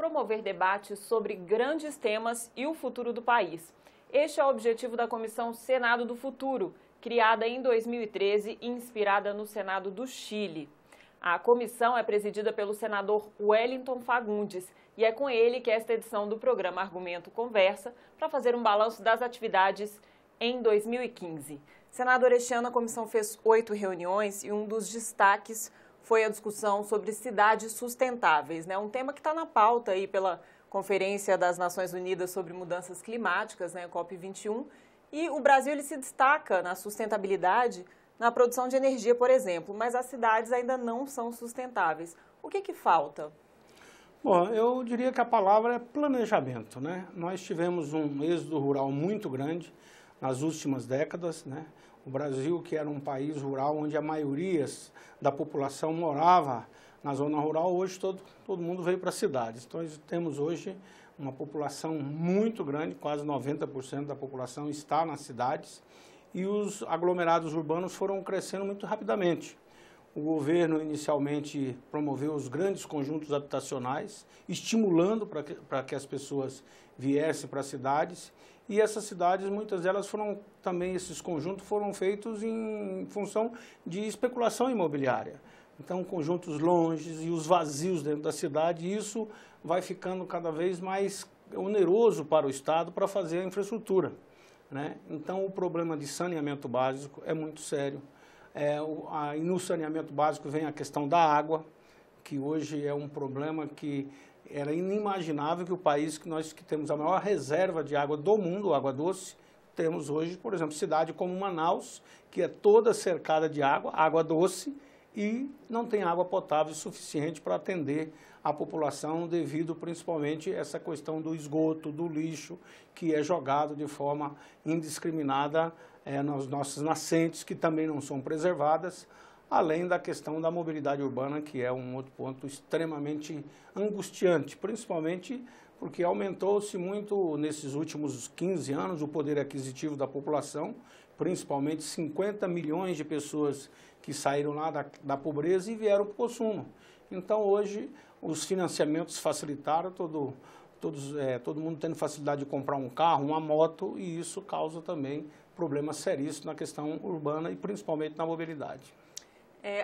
promover debates sobre grandes temas e o futuro do país. Este é o objetivo da Comissão Senado do Futuro, criada em 2013 e inspirada no Senado do Chile. A comissão é presidida pelo senador Wellington Fagundes e é com ele que esta edição do programa Argumento conversa para fazer um balanço das atividades em 2015. Senador, este ano a comissão fez 8 reuniões e um dos destaques foi a discussão sobre cidades sustentáveis, né? Um tema que está na pauta aí pela Conferência das Nações Unidas sobre Mudanças Climáticas, né, COP21, e o Brasil ele se destaca na sustentabilidade na produção de energia, por exemplo, mas as cidades ainda não são sustentáveis. O que falta? Bom, eu diria que a palavra é planejamento, né? Nós tivemos um êxodo rural muito grande nas últimas décadas, né? O Brasil, que era um país rural onde a maioria da população morava na zona rural, hoje todo mundo veio para as cidades. Então, nós temos hoje uma população muito grande, quase 90% da população está nas cidades, e os aglomerados urbanos foram crescendo muito rapidamente. O governo inicialmente promoveu os grandes conjuntos habitacionais, estimulando para que as pessoas viessem para as cidades, e essas cidades, muitas delas foram também, esses conjuntos foram feitos em função de especulação imobiliária. Então, conjuntos longes e os vazios dentro da cidade, e isso vai ficando cada vez mais oneroso para o Estado para fazer a infraestrutura, né? Então, o problema de saneamento básico é muito sério. E no saneamento básico vem a questão da água, que hoje é um problema que era inimaginável que o país que temos a maior reserva de água do mundo, água doce, temos hoje, por exemplo, cidade como Manaus, que é toda cercada de água doce, e não tem água potável suficiente para atender a população devido principalmente a essa questão do esgoto, do lixo, que é jogado de forma indiscriminada nas nossas nascentes, que também não são preservadas, além da questão da mobilidade urbana, que é um outro ponto extremamente angustiante, principalmente porque aumentou-se muito nesses últimos 15 anos o poder aquisitivo da população, principalmente 50 milhões de pessoas que saíram lá da pobreza e vieram para o consumo. Então, hoje, os financiamentos facilitaram, todo mundo tendo facilidade de comprar um carro, uma moto, e isso causa também problemas seríssimos na questão urbana e principalmente na mobilidade.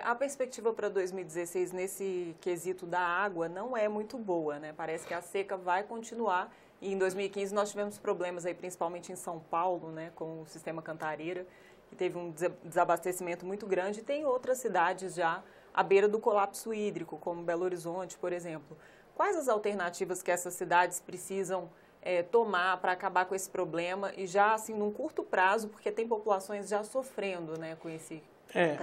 A perspectiva para 2016 nesse quesito da água não é muito boa, né? Parece que a seca vai continuar e em 2015 nós tivemos problemas aí, principalmente em São Paulo, né, com o sistema Cantareira, que teve um desabastecimento muito grande, e tem outras cidades já à beira do colapso hídrico, como Belo Horizonte, por exemplo. Quais as alternativas que essas cidades precisam tomar para acabar com esse problema e já assim num curto prazo, porque tem populações já sofrendo, né, com esse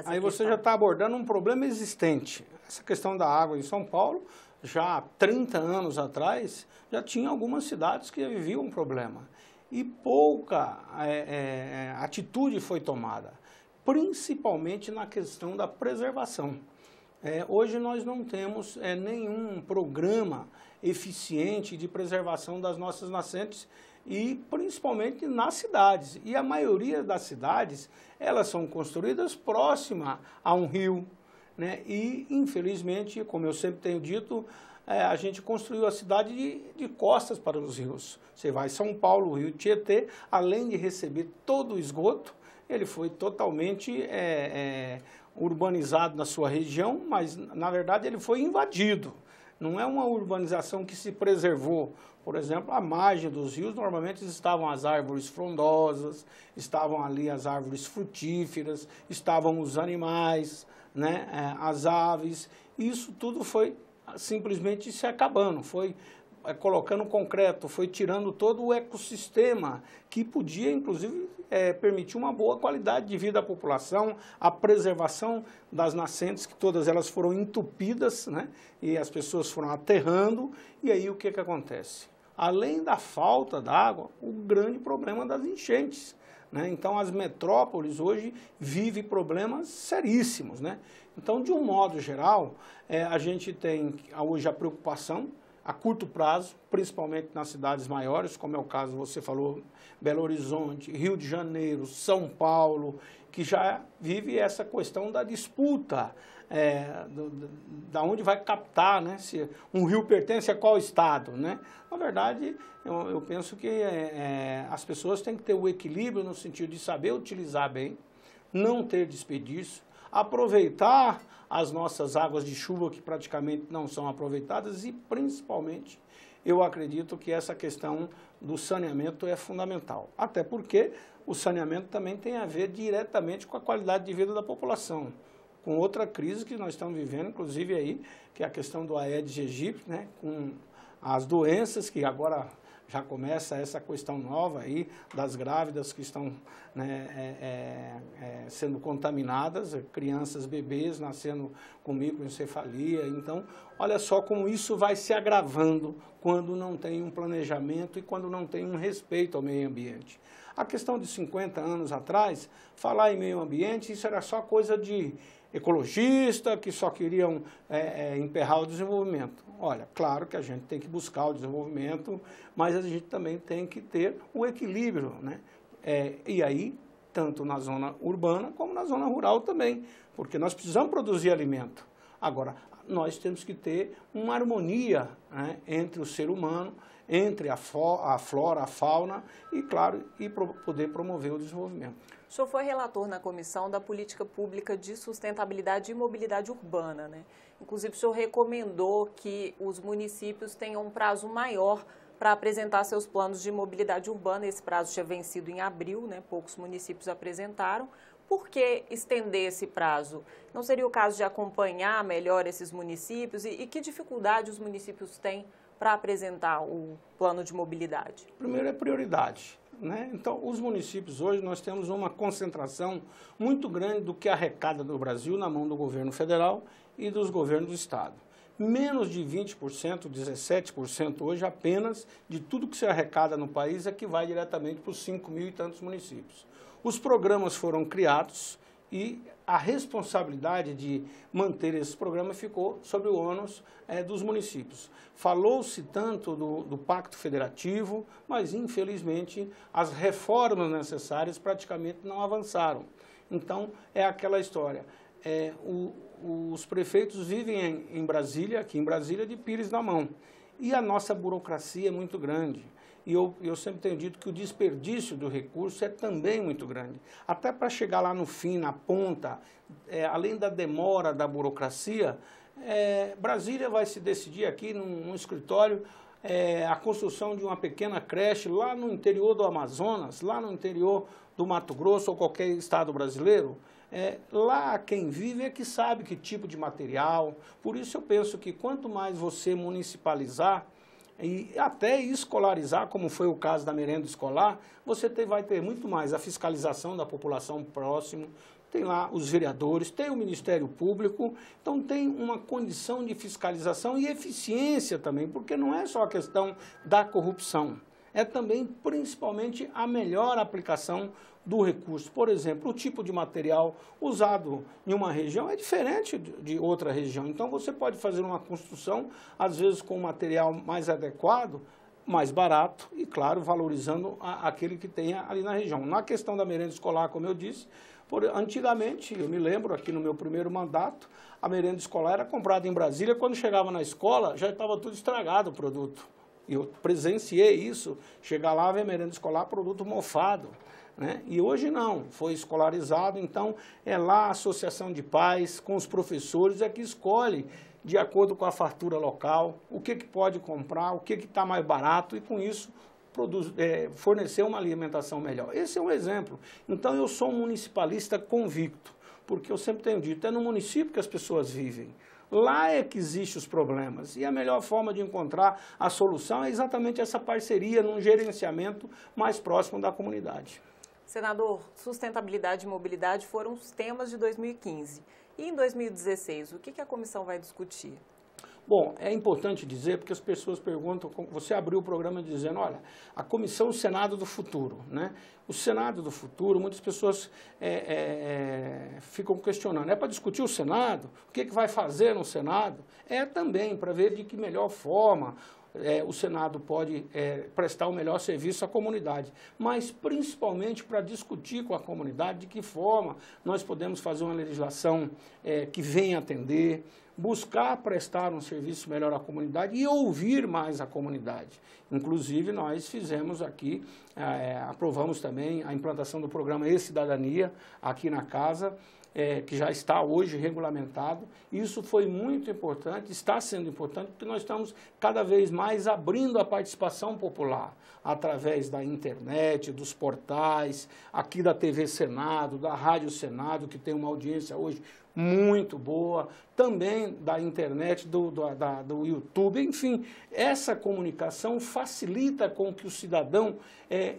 aí você já está abordando um problema existente. Essa questão da água em São Paulo, já há 30 anos atrás, já tinha algumas cidades que viviam um problema. E pouca atitude foi tomada, principalmente na questão da preservação. Hoje nós não temos nenhum programa eficiente de preservação das nossas nascentes e principalmente nas cidades. E a maioria das cidades, elas são construídas próxima a um rio, né? E infelizmente, como eu sempre tenho dito, a gente construiu a cidade de costas para os rios. Você vai em São Paulo, o rio Tietê, além de receber todo o esgoto, ele foi totalmente urbanizado na sua região, mas na verdade ele foi invadido. Não é uma urbanização que se preservou. Por exemplo, à margem dos rios normalmente estavam as árvores frondosas, estavam ali as árvores frutíferas, estavam os animais, né, as aves. Isso tudo foi simplesmente se acabando, foi colocando concreto, foi tirando todo o ecossistema que podia, inclusive, permitir uma boa qualidade de vida à população, a preservação das nascentes, que todas elas foram entupidas, né? E as pessoas foram aterrando, e aí o que acontece? Além da falta d'água, o grande problema das enchentes, né? Então, as metrópoles hoje vivem problemas seríssimos, né? Então, de um modo geral, a gente tem hoje a preocupação a curto prazo, principalmente nas cidades maiores, como é o caso, você falou, Belo Horizonte, Rio de Janeiro, São Paulo, que já vive essa questão da disputa da onde vai captar, né? Se um rio pertence a qual estado, né? Na verdade, eu penso que as pessoas têm que ter o equilíbrio no sentido de saber utilizar bem, não ter desperdício, aproveitar as nossas águas de chuva que praticamente não são aproveitadas e, principalmente, eu acredito que essa questão do saneamento é fundamental. Até porque o saneamento também tem a ver diretamente com a qualidade de vida da população. Com outra crise que nós estamos vivendo, inclusive aí, que é a questão do Aedes aegypti, né, com as doenças que agora já começa essa questão nova aí das grávidas que estão, né, sendo contaminadas, crianças, bebês nascendo com microencefalia. Então, olha só como isso vai se agravando quando não tem um planejamento e quando não tem um respeito ao meio ambiente. A questão de 50 anos atrás, falar em meio ambiente, isso era só coisa de ecologista que só queriam emperrar o desenvolvimento. Olha, claro que a gente tem que buscar o desenvolvimento, mas a gente também tem que ter o equilíbrio, né? E aí, tanto na zona urbana como na zona rural também, porque nós precisamos produzir alimento. Agora, nós temos que ter uma harmonia, né, entre o ser humano, entre a flora, a fauna e, claro, poder promover o desenvolvimento. O senhor foi relator na Comissão da Política Pública de Sustentabilidade e Mobilidade Urbana, né? Inclusive, o senhor recomendou que os municípios tenham um prazo maior para apresentar seus planos de mobilidade urbana. Esse prazo tinha vencido em abril, né? Poucos municípios apresentaram. Por que estender esse prazo? Não seria o caso de acompanhar melhor esses municípios? E que dificuldade os municípios têm para apresentar o plano de mobilidade? Primeiro é prioridade, né? Então, os municípios hoje, nós temos uma concentração muito grande do que arrecada no Brasil na mão do governo federal e dos governos do estado. Menos de 20%, 17% hoje apenas de tudo que se arrecada no país é que vai diretamente para os 5 mil e tantos municípios. Os programas foram criados e a responsabilidade de manter esses programas ficou sobre o ônus dos municípios. Falou-se tanto do Pacto Federativo, mas infelizmente as reformas necessárias praticamente não avançaram. Então é aquela história, os prefeitos vivem em Brasília, aqui em Brasília, de pires na mão. E a nossa burocracia é muito grande. E eu sempre tenho dito que o desperdício do recurso é também muito grande. Até para chegar lá no fim, na ponta, além da demora da burocracia, Brasília vai se decidir aqui num escritório a construção de uma pequena creche lá no interior do Amazonas, lá no interior do Mato Grosso ou qualquer estado brasileiro. Lá quem vive é que sabe que tipo de material. Por isso eu penso que quanto mais você municipalizar e até escolarizar, como foi o caso da merenda escolar, você vai ter muito mais a fiscalização da população próximo, tem lá os vereadores, tem o Ministério Público, então tem uma condição de fiscalização e eficiência também, porque não é só a questão da corrupção, é também principalmente a melhor aplicação do recurso. Por exemplo, o tipo de material usado em uma região é diferente de outra região. Então, você pode fazer uma construção, às vezes com um material mais adequado, mais barato e, claro, valorizando aquele que tem ali na região. Na questão da merenda escolar, como eu disse, antigamente, eu me lembro aqui no meu primeiro mandato, a merenda escolar era comprada em Brasília, quando chegava na escola já estava tudo estragado o produto. Eu presenciei isso, chegar lá, ver merenda escolar, produto mofado. Né? E hoje não, foi escolarizado, então é lá a associação de pais com os professores que escolhe, de acordo com a fartura local, o que pode comprar, o que está mais barato e com isso fornecer uma alimentação melhor. Esse é um exemplo. Então eu sou um municipalista convicto, porque eu sempre tenho dito, é no município que as pessoas vivem. Lá é que existem os problemas e a melhor forma de encontrar a solução é exatamente essa parceria num gerenciamento mais próximo da comunidade. Senador, sustentabilidade e mobilidade foram os temas de 2015. E em 2016, o que a comissão vai discutir? Bom, é importante dizer, porque as pessoas perguntam, você abriu o programa dizendo, olha, a Comissão Senado do Futuro, né? O Senado do Futuro, muitas pessoas ficam questionando, é para discutir o Senado? O que vai fazer no Senado? É também para ver de que melhor forma o Senado pode prestar o melhor serviço à comunidade, mas principalmente para discutir com a comunidade de que forma nós podemos fazer uma legislação que venha atender, buscar prestar um serviço melhor à comunidade e ouvir mais a comunidade. Inclusive, nós fizemos aqui, aprovamos também a implantação do programa E-Cidadania aqui na casa, que já está hoje regulamentado. Isso foi muito importante, está sendo importante, porque nós estamos cada vez mais abrindo a participação popular, através da internet, dos portais, aqui da TV Senado, da Rádio Senado, que tem uma audiência hoje muito boa, também da internet, do YouTube, enfim, essa comunicação facilita com que o cidadão,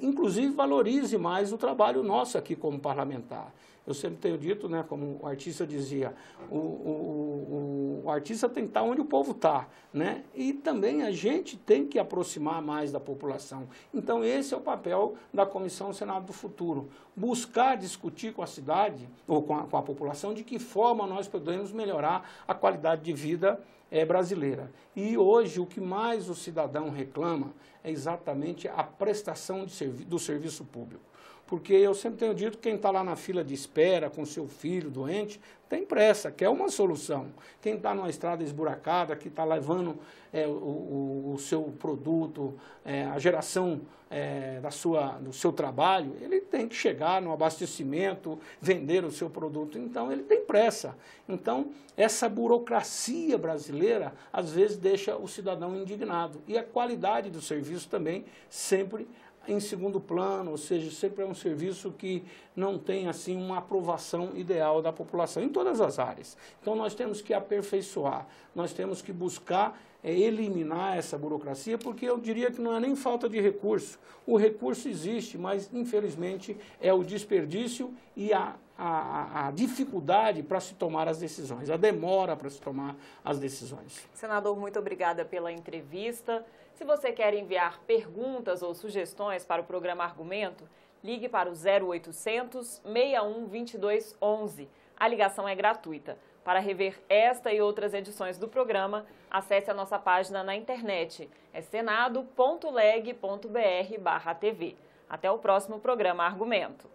inclusive, valorize mais o trabalho nosso aqui como parlamentar. Eu sempre tenho dito, né, como o artista dizia, o artista tem que estar onde o povo está, né? E também a gente tem que aproximar mais da população. Então, esse é o papel da Comissão Senado do Futuro, buscar discutir com a cidade, ou com a população, de que forma nós podemos melhorar a qualidade de vida brasileira. E hoje, o que mais o cidadão reclama é exatamente a prestação do serviço público. Porque eu sempre tenho dito que quem está lá na fila de espera com seu filho doente, tem pressa, quer uma solução. Quem está numa estrada esburacada, que está levando o seu produto, a geração do seu trabalho, ele tem que chegar no abastecimento, vender o seu produto. Então, ele tem pressa. Então, essa burocracia brasileira, às vezes, deixa o cidadão indignado. E a qualidade do serviço também sempre em segundo plano, ou seja, sempre é um serviço que não tem assim uma aprovação ideal da população, em todas as áreas. Então nós temos que aperfeiçoar, nós temos que buscar eliminar essa burocracia, porque eu diria que não é nem falta de recurso. O recurso existe, mas infelizmente é o desperdício e a dificuldade para se tomar as decisões, a demora para se tomar as decisões. Senador, muito obrigada pela entrevista. Se você quer enviar perguntas ou sugestões para o programa Argumento, ligue para o 0800 61 22 11. A ligação é gratuita. Para rever esta e outras edições do programa, acesse a nossa página na internet. É senado.leg.br/tv. Até o próximo programa Argumento.